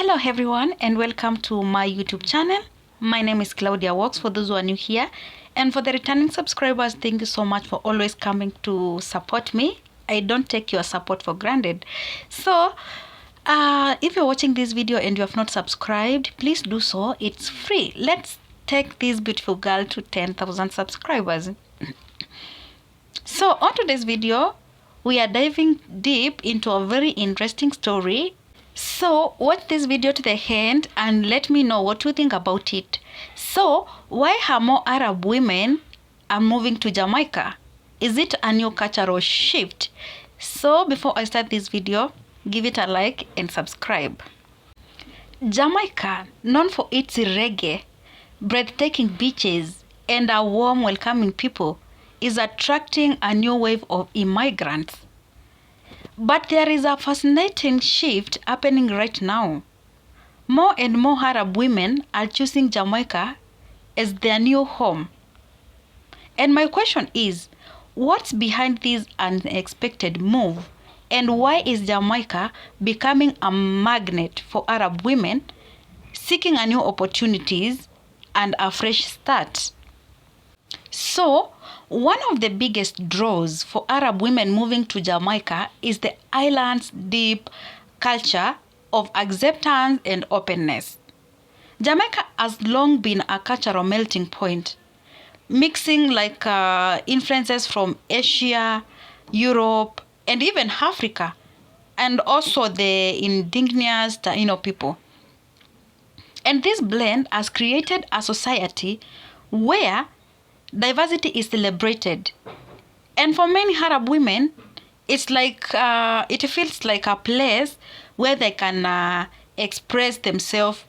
Hello everyone and welcome to my YouTube channel. My name is Claudia Walks for those who are new here, and for the returning subscribers, thank you so much for always coming to support me. I don't take your support for granted. So if you're watching this video and you have not subscribed, please do so. It's free. Let's take this beautiful girl to 10,000 subscribers. So on today's video, we are diving deep into a very interesting story. So watch this video to the end and let me know what you think about it. So why are more Arab women are moving to Jamaica? Is it a new cultural shift? So before I start this video, give it a like and subscribe. Jamaica, known for its reggae, breathtaking beaches, and a warm welcoming people, is attracting a new wave of immigrants. But there is a fascinating shift happening right now. More and more Arab women are choosing Jamaica as their new home. And my question is, what's behind this unexpected move? And why is Jamaica becoming a magnet for Arab women seeking a new opportunities and a fresh start? So, one of the biggest draws for Arab women moving to Jamaica is the island's deep culture of acceptance and openness. Jamaica has long been a cultural melting point, mixing influences from Asia, Europe, and even Africa, and also the indigenous Taino people. And this blend has created a society where diversity is celebrated, and for many Arab women, it's like it feels like a place where they can express themselves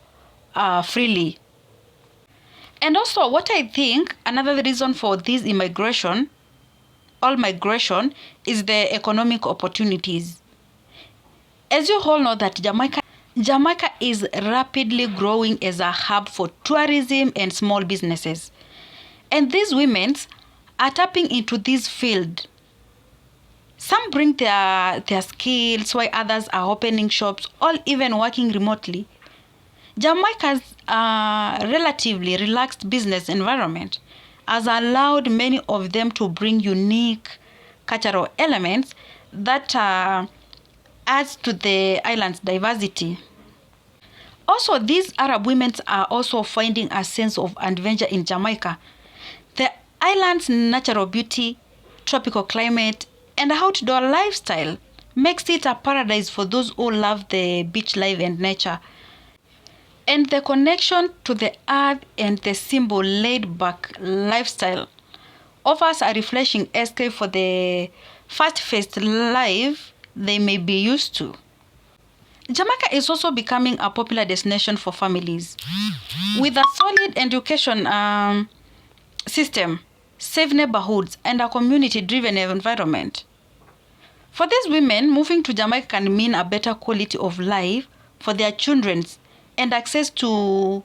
freely. And also, what I think another reason for this migration is the economic opportunities. As you all know that Jamaica is rapidly growing as a hub for tourism and small businesses. And these women are tapping into this field. Some bring their skills, while others are opening shops or even working remotely. Jamaica's relatively relaxed business environment has allowed many of them to bring unique cultural elements that adds to the island's diversity. Also, these Arab women are also finding a sense of adventure in Jamaica. The island's natural beauty, tropical climate, and outdoor lifestyle makes it a paradise for those who love the beach life and nature. And the connection to the earth and the simple laid-back lifestyle offers a refreshing escape for the fast-paced life they may be used to. Jamaica is also becoming a popular destination for families. With a solid education system, safe neighborhoods, and a community-driven environment. For these women, moving to Jamaica can mean a better quality of life for their children and access to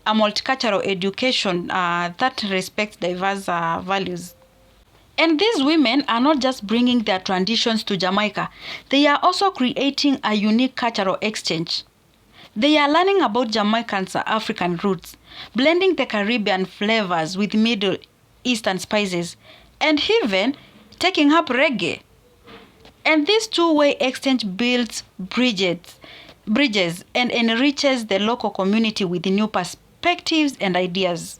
a multicultural education that respects diverse values. And these women are not just bringing their traditions to Jamaica, they are also creating a unique cultural exchange. They are learning about Jamaicans' African roots, blending the Caribbean flavors with Middle Eastern spices, and even taking up reggae. And this two-way exchange builds bridges and enriches the local community with new perspectives and ideas.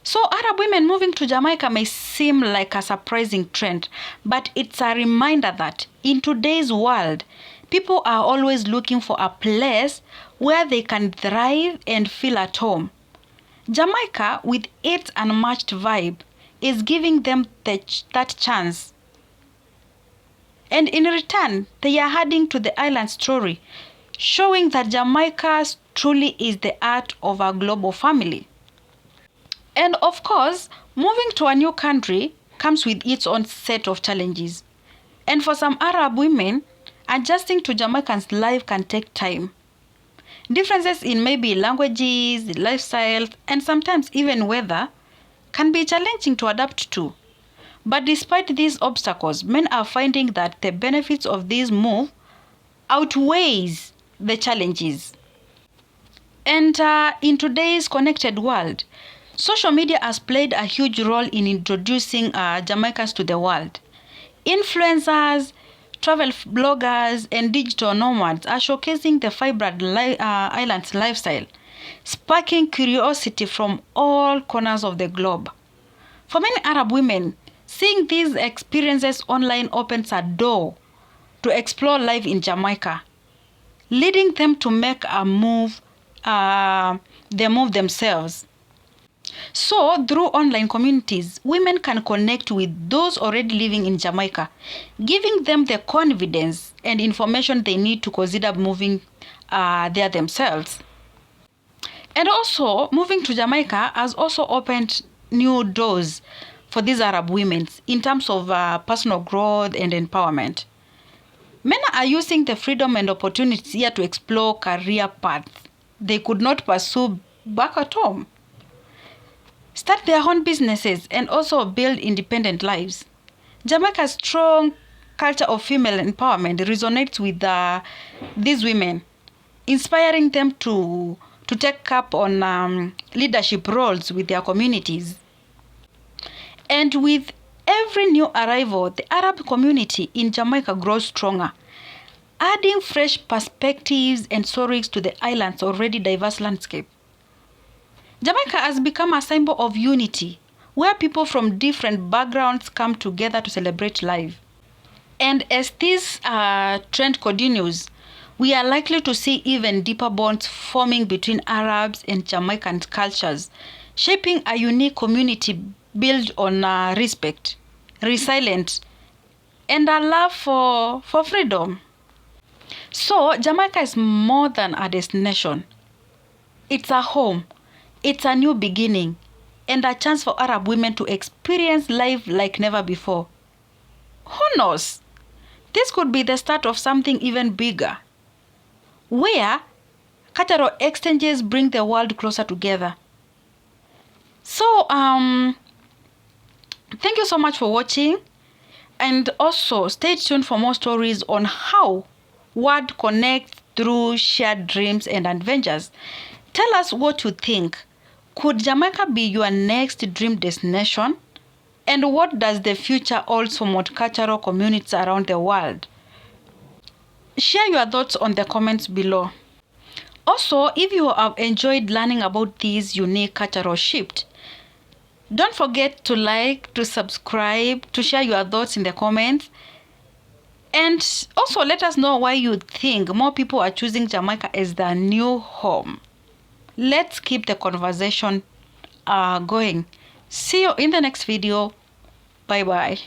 So Arab women moving to Jamaica may seem like a surprising trend, but it's a reminder that in today's world, people are always looking for a place where they can thrive and feel at home. Jamaica, with its unmatched vibe, is giving them that chance. And in return, they are adding to the island story, showing that Jamaica truly is the heart of a global family. And of course, moving to a new country comes with its own set of challenges. And for some Arab women, adjusting to Jamaican's life can take time. Differences in maybe languages, lifestyles, and sometimes even weather can be challenging to adapt to. But despite these obstacles, men are finding that the benefits of this move outweighs the challenges. And in today's connected world, social media has played a huge role in introducing Jamaicans to the world. Influencers, travel bloggers, and digital nomads are showcasing the vibrant island's lifestyle, sparking curiosity from all corners of the globe. For many Arab women, seeing these experiences online opens a door to explore life in Jamaica, leading them to make the move themselves. So, through online communities, women can connect with those already living in Jamaica, giving them the confidence and information they need to consider moving there themselves. And also, moving to Jamaica has also opened new doors for these Arab women in terms of personal growth and empowerment. Men are using the freedom and opportunities here to explore career paths they could not pursue back at home, start their own businesses, and also build independent lives. Jamaica's strong culture of female empowerment resonates with these women, inspiring them to take up on leadership roles with their communities. And with every new arrival, the Arab community in Jamaica grows stronger, adding fresh perspectives and stories to the island's already diverse landscape. Jamaica has become a symbol of unity, where people from different backgrounds come together to celebrate life. And as this trend continues, we are likely to see even deeper bonds forming between Arabs and Jamaican cultures, shaping a unique community built on respect, resilience, and a love for freedom. So, Jamaica is more than a destination. It's a home, it's a new beginning, and a chance for Arab women to experience life like never before. Who knows? This could be the start of something even bigger, where cultural exchanges bring the world closer together. So, thank you so much for watching, and also stay tuned for more stories on how world connects through shared dreams and adventures. Tell us what you think. Could Jamaica be your next dream destination? And what does the future hold for multicultural communities around the world? Share your thoughts on the comments below. Also, if you have enjoyed learning about this unique cultural shift, don't forget to like, to subscribe, to share your thoughts in the comments. And also let us know why you think more people are choosing Jamaica as their new home. Let's keep the conversation going. See you in the next video. Bye bye.